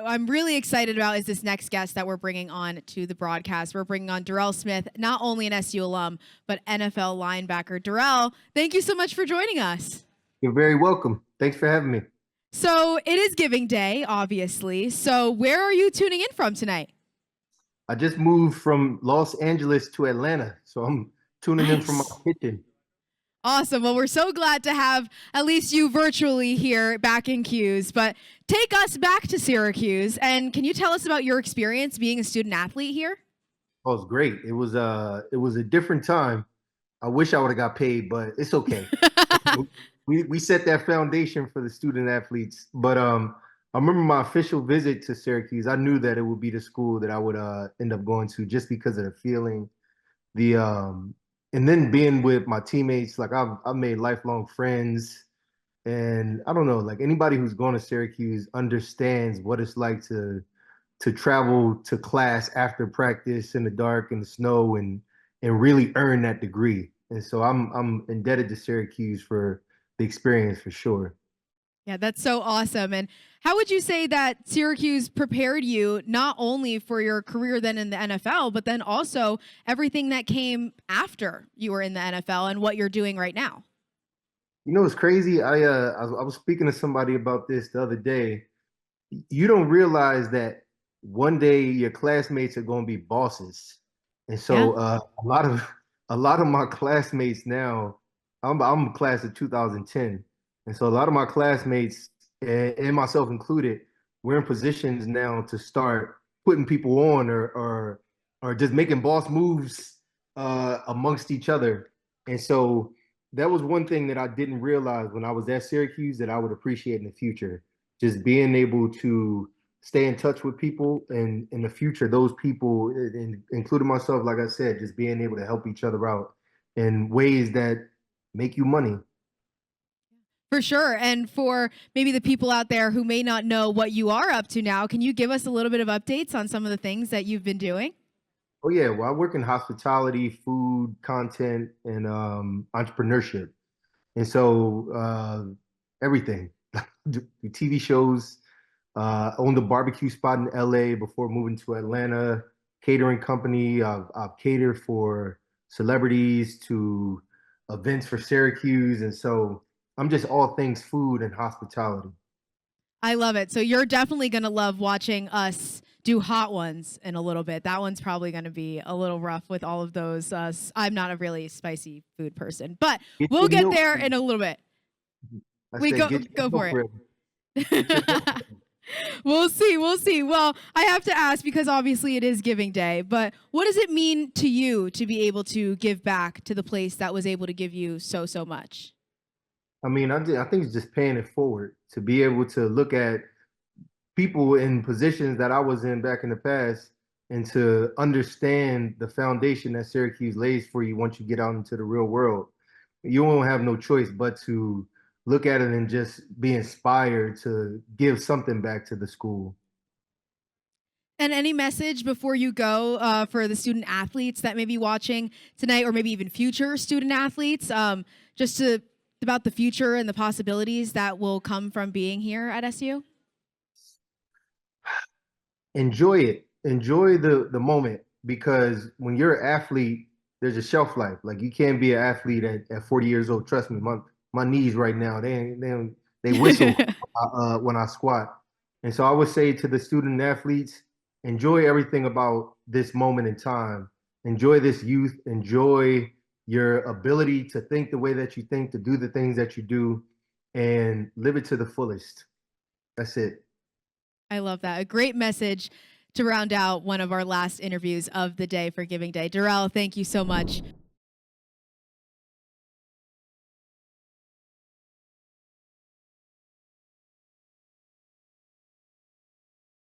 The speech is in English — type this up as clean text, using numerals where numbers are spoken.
I'm really excited about is this next guest that we're bringing on to the broadcast. We're bringing on Derrell Smith, not only an SU alum, but NFL linebacker. Derrell, thank you so much for joining us. You're very welcome. Thanks for having me. So it is Giving Day, obviously. So where are you tuning in from tonight? I just moved from Los Angeles to Atlanta, so I'm tuning in from my Nice. kitchen. Awesome. Well, we're so glad to have at least you virtually here back in Q's. But take us back to Syracuse, and can you tell us about your experience being a student athlete here? Oh, it's great. It was a different time. I wish I would have got paid, but it's okay. We set that foundation for the student athletes. But I remember my official visit to Syracuse. I knew that it would be the school that I would end up going to just because of the feeling, the and then being with my teammates. Like I've made lifelong friends, and I don't know, like anybody who's going to Syracuse understands what it's like to travel to class after practice in the dark and the snow and really earn that degree. And so I'm indebted to Syracuse for the experience for sure. Yeah, that's so awesome. And how would you say that Syracuse prepared you not only for your career then in the NFL, but then also everything that came after you were in the NFL and what you're doing right now? You know, it's crazy. I was speaking to somebody about this the other day. You don't realize that one day your classmates are going to be bosses, and Yeah. so a lot of my classmates now, I'm a class of 2010, and so a lot of my classmates and myself included, we're in positions now to start putting people on or just making boss moves amongst each other, and so that was one thing that I didn't realize when I was at Syracuse that I would appreciate in the future. Just being able to stay in touch with people and in the future, those people, including myself, like I said, just being able to help each other out in ways that make you money. For sure. And for maybe the people out there who may not know what you are up to now, can you give us a little bit of updates on some of the things that you've been doing? Oh yeah, well, I work in hospitality, food, content, and entrepreneurship. And so everything, do TV shows, owned a barbecue spot in LA before moving to Atlanta, catering company. I've catered for celebrities to events for Syracuse. And so I'm just all things food and hospitality. I love it. So you're definitely going to love watching us do hot ones in a little bit. That one's probably going to be a little rough with all of those. I'm not a really spicy food person, but Get we'll your get meal there prep. in a little bit. I We said, go get your go meal for it. prep. Get your meal prep. We'll see. We'll see. Well, I have to ask because obviously it is Giving Day, but what does it mean to you to be able to give back to the place that was able to give you so much? I mean, I think it's just paying it forward to be able to look at people in positions that I was in back in the past and to understand the foundation that Syracuse lays for you once you get out into the real world. You won't have no choice but to look at it and just be inspired to give something back to the school. And any message before you go for the student athletes that may be watching tonight, or maybe even future student athletes, just to about the future and the possibilities that will come from being here at SU? Enjoy it. Enjoy the moment because when you're an athlete, there's a shelf life. Like you can't be an athlete at 40 years old. Trust me, my knees right now, they whistle when I squat. And so I would say to the student athletes, enjoy everything about this moment in time. Enjoy this youth. Enjoy your ability to think the way that you think, to do the things that you do, and live it to the fullest. That's it. I love that. A great message to round out one of our last interviews of the day for Giving Day. Derrell, thank you so much